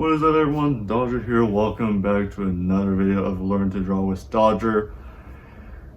What is up everyone, Dodger here. Welcome back to another video of Learn to Draw with Dodger.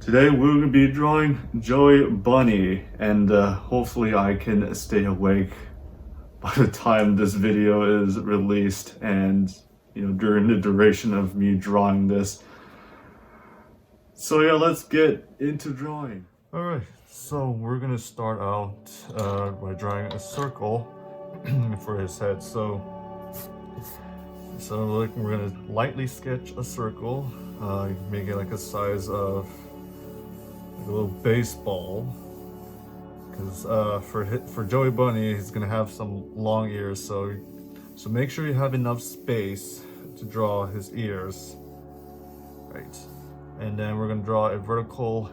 Today we're going to be drawing Joey Bunny, and hopefully I can stay awake by the time this video is released and during the duration of me drawing this. So yeah, let's get into drawing. Alright, so we're going to start out by drawing a circle for his head. So like, we're gonna lightly sketch a circle, make it like a size of like a little baseball. Because for Joey Bunny, he's gonna have some long ears, so make sure you have enough space to draw his ears, right? And then we're gonna draw a vertical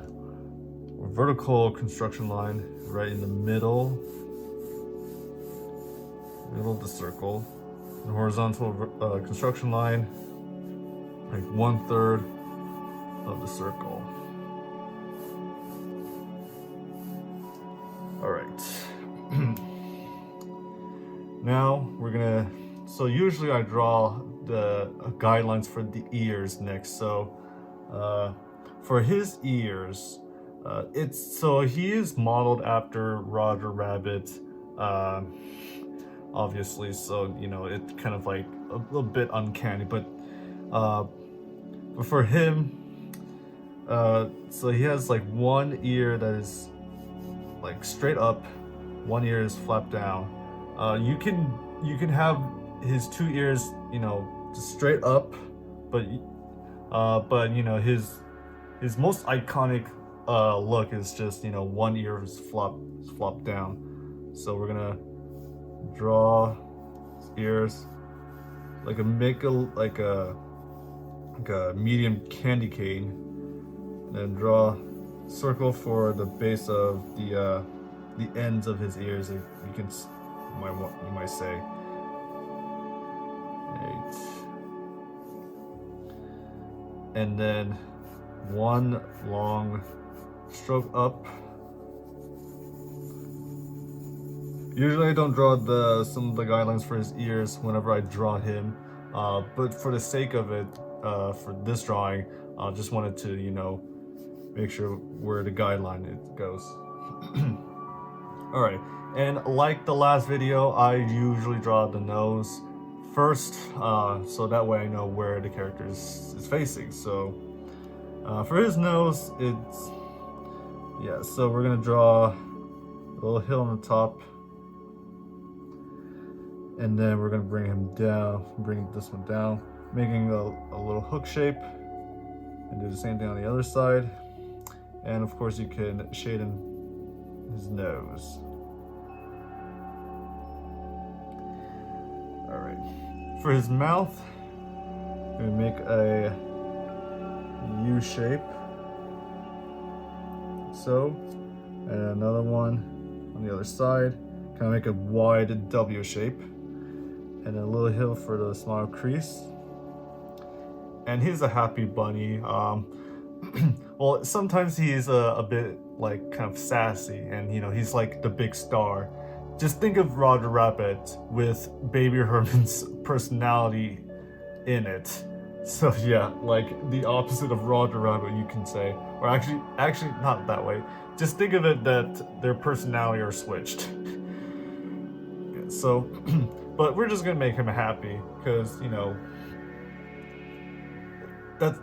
construction line right in the middle of the circle. The horizontal construction line, like 1/3 of the circle. All right. Now we're gonna. So usually I draw the guidelines for the ears next. So for his ears, he is modeled after Roger Rabbit. Obviously, so it's kind of like a little bit uncanny, but for him, so he has like one ear that is like straight up, one ear is flapped down. You can have his two ears just straight up, but his most iconic look is just one ear is flopped down. So we're gonna draw his ears like a medium candy cane, and then draw a circle for the base of the ends of his ears. If you might say. Right. And then one long stroke up. Usually I don't draw some of the guidelines for his ears whenever I draw him, but for the sake of it, for this drawing, I just wanted to, make sure where the guideline goes. Alright, and like the last video, I usually draw the nose first, so that way I know where the character is facing. So for his nose, so we're gonna draw a little hill on the top. And then we're gonna bring him down, bring this one down, making a little hook shape, and do the same thing on the other side. And of course you can shade in his nose. All right, for his mouth, we make a U shape, so, and another one on the other side, kind of make a wide W shape. And a little hill for the smile crease. And he's a happy bunny. Well, sometimes he's a bit like kind of sassy, and he's like the big star. Just think of Roger Rabbit with Baby Herman's personality in it. So yeah, like the opposite of Roger Rabbit, you can say. Or actually not that way. Just think of it that their personality are switched. So but we're just gonna make him happy, because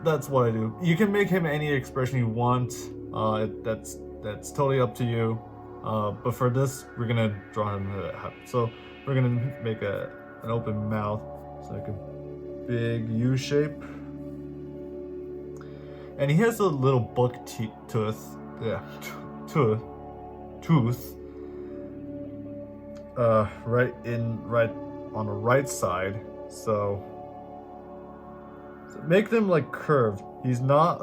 that's what I do. You can make him any expression you want. That's totally up to you. But for this, we're gonna draw him happy. So we're gonna make an open mouth, so like a big U shape. And he has a little buck tooth. Yeah, tooth. Right on the right side, so make them like curved. He's not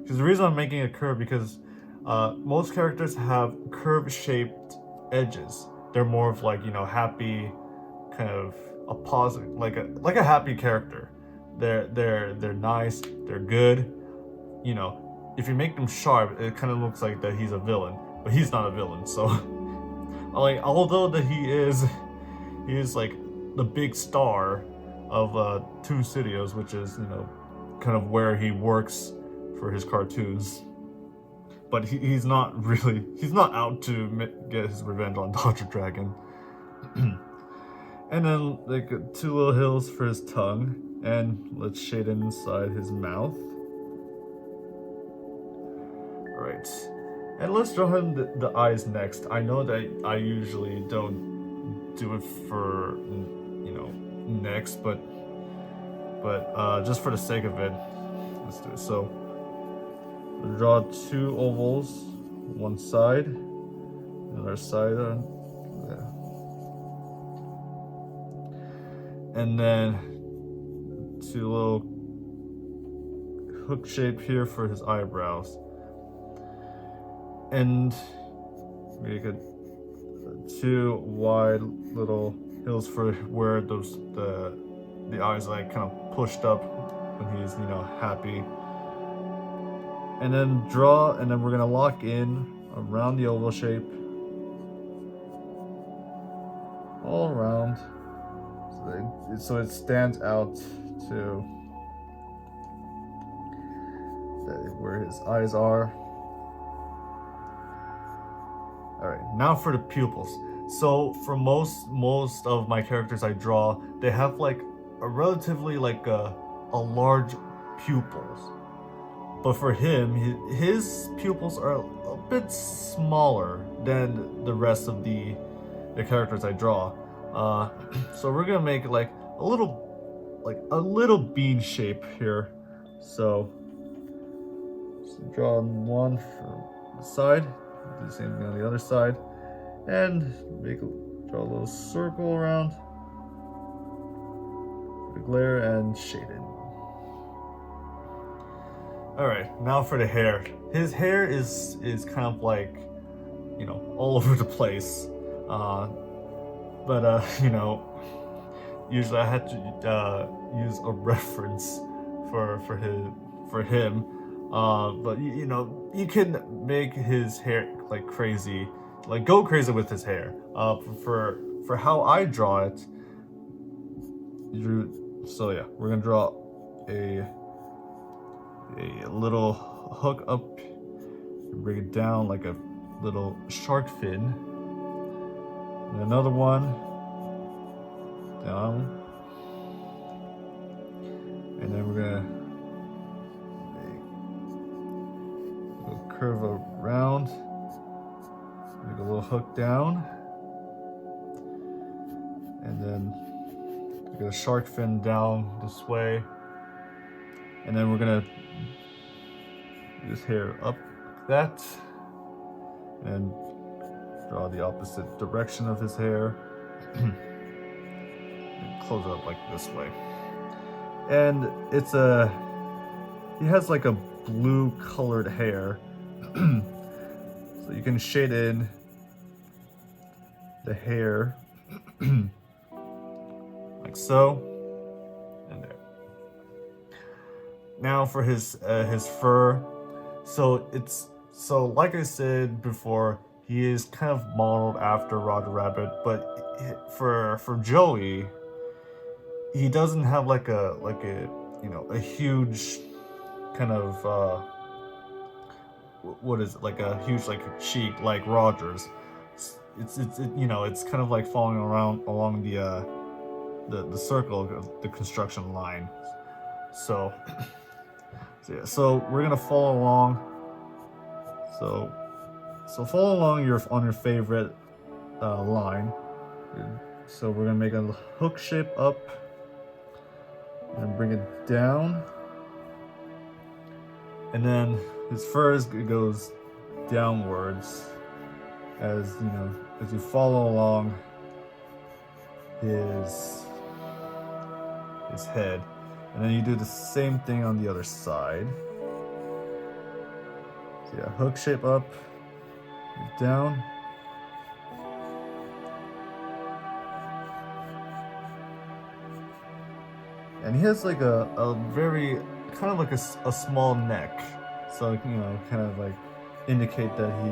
because the reason I'm making it curved, because most characters have curved shaped edges. They're more of like happy, kind of a positive, like a happy character. They're nice, they're good. If you make them sharp, it kind of looks like that he's a villain, but he's not a villain. So like, although that he is like the big star of Toon Studios, which is, you know, kind of where he works for his cartoons. But he's not out to get his revenge on Dr. Dragon. And then like 2 little hills for his tongue, and let's shade it inside his mouth. Alright, and let's draw him the eyes next. I know that I usually don't do it for, you know, next, but just for the sake of it, let's do it. So we'll draw 2 ovals, one side, another side, yeah. And then 2 little hook shape here for his eyebrows. And make it 2 wide little hills for where the eyes like kind of pushed up when he's, you know, happy. And then draw, and then we're gonna lock in around the oval shape, all around, so it stands out to where his eyes are. All right, now for the pupils. So for most of my characters I draw, they have like a relatively like a large pupils. But for him, his pupils are a bit smaller than the rest of the characters I draw. So we're gonna make like a little bean shape here. So draw one from the side, do the same thing on the other side, and draw a little circle around the glare and shade it. Alright, now for the hair. His hair is kind of like, you know, all over the place. But you know, usually I had to use a reference for him. But you know, you can make his hair like crazy, like go crazy with his hair. For how I draw it, so yeah, we're gonna draw a little hook up, bring it down like a little shark fin, and another one down, and then we're gonna curve around, make a little hook down, and then make a shark fin down this way, and then we're gonna his hair up like that, and draw the opposite direction of his hair and close it up like this way. And he has like a blue colored hair, so you can shade in the hair like so, and there. Now for his fur. So like I said before, he is kind of modeled after Roger Rabbit, but for Joey, he doesn't have like a you know, a huge kind of what is it, like a huge like cheek like Roger's. It's you know, it's kind of like following around along the circle of the construction line. So yeah, so we're gonna follow along. So follow along on your favorite line. So we're gonna make a hook shape up and bring it down, and then his fur goes downwards as you know, as you follow along his head. And then you do the same thing on the other side. So yeah, hook shape up, down. And he has like a very, kind of like a small neck. So, you know, kind of like indicate that he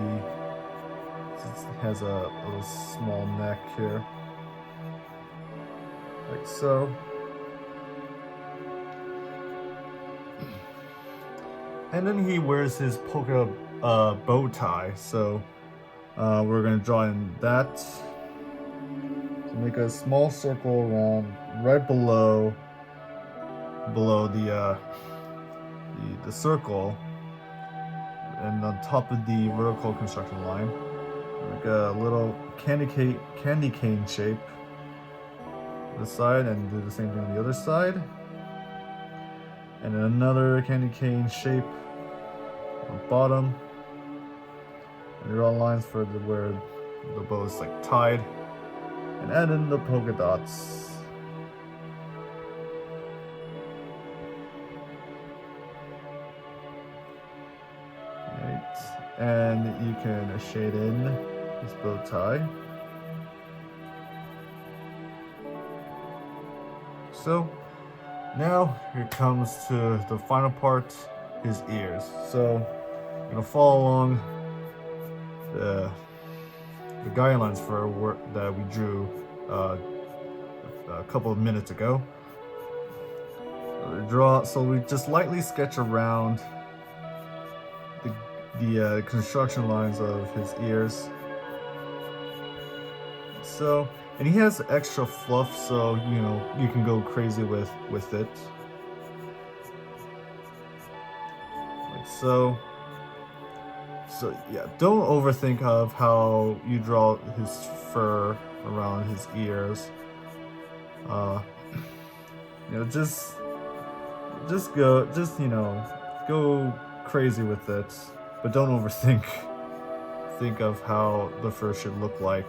has a little small neck here. like so. And then he wears his polka bow tie, so we're gonna draw in that to make a small circle around right below the circle, and on top of the vertical construction line, like a little candy cane shape on the side, and do the same thing on the other side, and another candy cane shape on the bottom, and draw lines for where the bow is like tied, and add in the polka dots. And you can shade in this bow tie. So now here comes to the final part, his ears. So I'm gonna follow along the guidelines for work that we drew a couple of minutes ago. So we just lightly sketch around the construction lines of his ears. So, and he has extra fluff, so you know you can go crazy with it. Like so. So yeah, don't overthink of how you draw his fur around his ears. You know, just go crazy with it, but don't overthink. Think of how the fur should look like.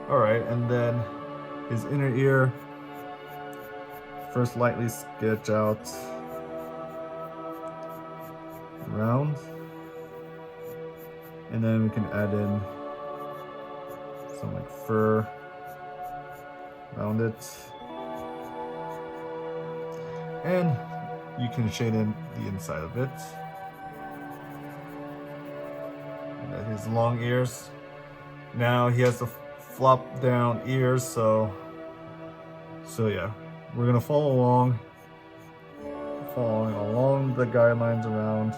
Alright, and then his inner ear, first lightly sketch out around, and then we can add in some like fur around it, and you can shade in the inside of it. And then his long ears. Now he has the flop down ears, so yeah, we're gonna follow along the guidelines around,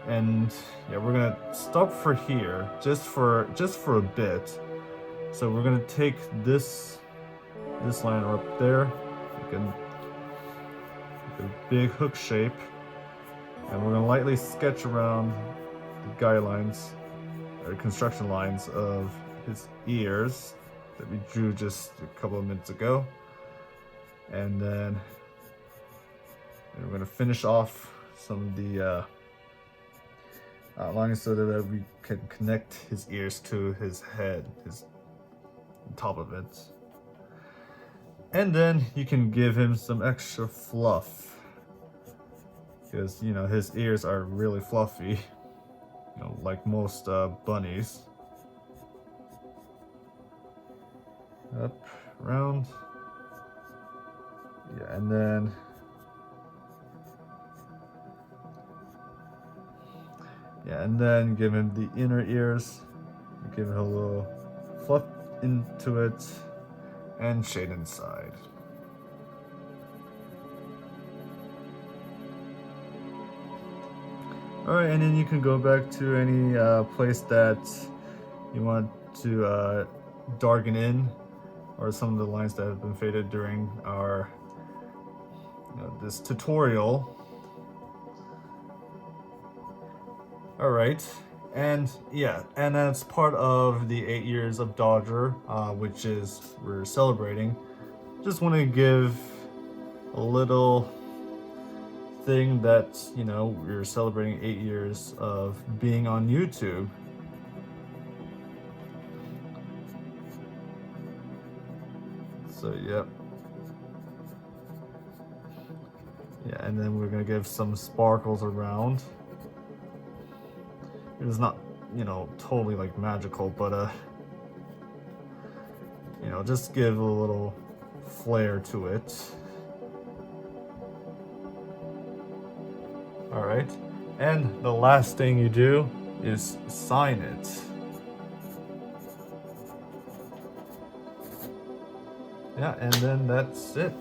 and yeah, we're gonna stop for here just for a bit. So we're gonna take this line up there, like a big hook shape, and we're gonna lightly sketch around the guidelines or construction lines of his ears that we drew just a couple of minutes ago. And then we're going to finish off some of the outlines so that we can connect his ears to his head, his top of it. And then you can give him some extra fluff, because you know his ears are really fluffy, you know, like most bunnies. Up, round. Yeah, and then give him the inner ears. Give him a little fluff into it and shade inside. Alright, and then you can go back to any place that you want to darken in, or some of the lines that have been faded during our this tutorial. Alright, and yeah, and that's part of the 8 years of Dodger, which is we're celebrating. Just want to give a little thing that, you know, we're celebrating 8 years of being on YouTube. So yep. Yeah, and then we're gonna give some sparkles around. It's not, you know, totally like magical, but you know, just give a little flair to it. Alright, and the last thing you do is sign it. Yeah, and then that's it.